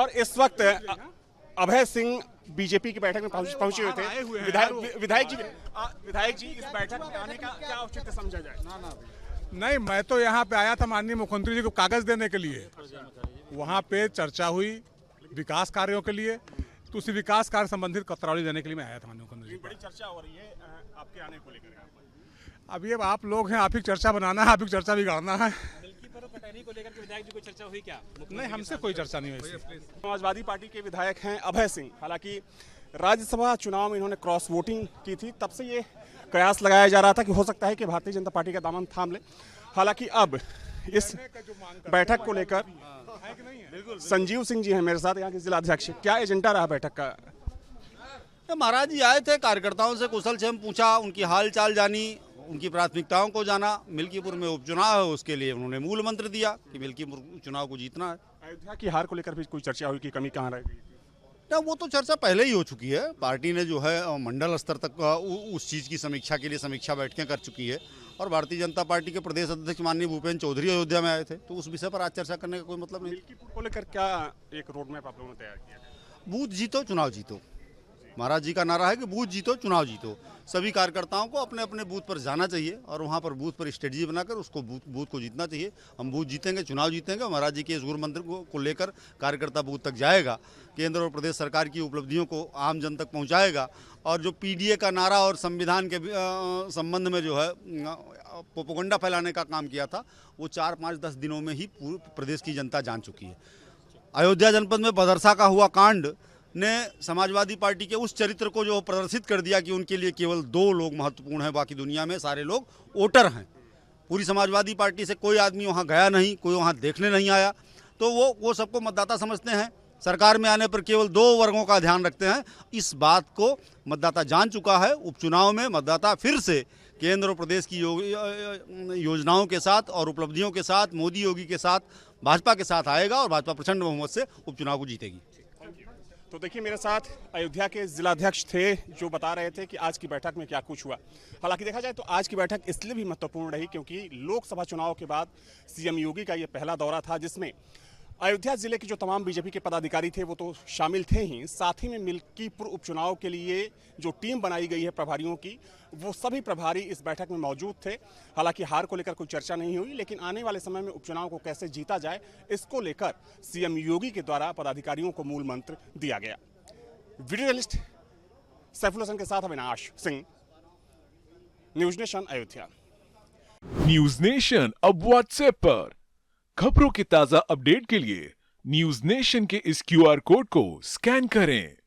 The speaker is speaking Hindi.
और इस वक्त अभय सिंह बीजेपी की बैठक में पहुंचे हुए थे। विधायक जी इस बैठक में आने का क्या औचित्य समझा जाए? नहीं, मैं तो यहाँ पे आया था माननीय मुख्यमंत्री जी को कागज देने के लिए। वहाँ पे चर्चा हुई विकास कार्यों के लिए, तो उसी विकास कार्य संबंधित पत्रावली देने के लिए मैं आया था माननीय मुख्यमंत्री जी। बड़ी चर्चा हो रही है आपके आने को लेकर। अब ये आप लोग हैं, आप ही चर्चा बनाना है, आप ही चर्चा बिगाड़ना है। को लेकर के विधायक जी कोई चर्चा हुई क्या? नहीं, हमसे कोई चर्चा नहीं हुई। समाजवादी पार्टी के विधायक हैं अभय सिंह। हालांकि राज्यसभा चुनाव में इन्होंने क्रॉस वोटिंग की थी, तब से ये कयास लगाया जा रहा था कि हो सकता है कि भारतीय जनता पार्टी का दामन थाम ले। हालांकि अब इस बैठक को लेकर संजीव सिंह जी हैं मेरे साथ, यहाँ के जिला अध्यक्ष। क्या एजेंडा रहा बैठक का? महाराज जी आए थे, कार्यकर्ताओं से कुशल क्षेम पूछा, उनकी हाल चाल जानी, उनकी प्राथमिकताओं को जाना। मिल्कीपुर में उपचुनाव है, उसके लिए उन्होंने मूल मंत्र दिया कि मिल्कीपुर चुनाव को जीतना है। अयोध्या की हार को लेकर भी कोई चर्चा हुई कि कमी कहाँ रह गई? ना, वो तो चर्चा पहले ही हो चुकी है। पार्टी ने जो है मंडल स्तर तक उस चीज़ की समीक्षा के लिए समीक्षा बैठकें कर चुकी है, और भारतीय जनता पार्टी के प्रदेश अध्यक्ष माननीय भूपेन्द्र चौधरी अयोध्या में आए थे, तो उस विषय पर आज चर्चा करने का कोई मतलब नहीं। मिल्कीपुर को लेकर क्या एक रोड मैप आप लोगों ने तैयार किया? बूथ जीतो चुनाव जीतो। महाराज जी का नारा है कि बूथ जीतो चुनाव जीतो। सभी कार्यकर्ताओं को अपने अपने बूथ पर जाना चाहिए और वहाँ पर बूथ पर स्ट्रेटजी बनाकर उसको बूथ को जीतना चाहिए। हम बूथ जीतेंगे, चुनाव जीतेंगे। महाराज जी के इस गुरु मंत्र को लेकर कार्यकर्ता बूथ तक जाएगा, केंद्र और प्रदेश सरकार की उपलब्धियों को आम जन तक पहुँचाएगा, और जो पीडीए का नारा और संविधान के संबंध में जो है प्रोपेगेंडा फैलाने का काम किया था, वो 4-5-10 दिनों में ही पूरे प्रदेश की जनता जान चुकी है। अयोध्या जनपद में बदरसा का हुआ कांड ने समाजवादी पार्टी के उस चरित्र को जो प्रदर्शित कर दिया कि उनके लिए केवल 2 लोग महत्वपूर्ण हैं, बाकी दुनिया में सारे लोग वोटर हैं। पूरी समाजवादी पार्टी से कोई आदमी वहाँ गया नहीं, कोई वहाँ देखने नहीं आया, तो वो सबको मतदाता समझते हैं। सरकार में आने पर केवल 2 वर्गों का ध्यान रखते हैं। इस बात को मतदाता जान चुका है। उपचुनाव में मतदाता फिर से केंद्र और प्रदेश की योजनाओं के साथ और उपलब्धियों के साथ, मोदी योगी के साथ, भाजपा के साथ आएगा और भाजपा प्रचंड बहुमत से उपचुनाव को जीतेगी। तो देखिए, मेरे साथ अयोध्या के जिलाध्यक्ष थे जो बता रहे थे कि आज की बैठक में क्या कुछ हुआ। हालांकि देखा जाए तो आज की बैठक इसलिए भी महत्वपूर्ण रही क्योंकि लोकसभा चुनाव के बाद सीएम योगी का ये पहला दौरा था, जिसमें अयोध्या जिले के जो तमाम बीजेपी के पदाधिकारी थे वो तो शामिल थे ही, साथ ही में मिल्कीपुर उपचुनाव के लिए जो टीम बनाई गई है प्रभारियों की, वो सभी प्रभारी इस बैठक में मौजूद थे। हालांकि हार को लेकर कोई चर्चा नहीं हुई, लेकिन आने वाले समय में उपचुनाव को कैसे जीता जाए इसको लेकर सीएम योगी के द्वारा पदाधिकारियों को मूल मंत्र दिया गया। वीडियो जर्नलिस्ट सैफुल हसन के साथ Avinash Singh, news nation Ayodhya. News nation अब व्हाट्सएप पर खबरों के ताजा अपडेट के लिए न्यूज नेशन के इस क्यूआर कोड को स्कैन करें।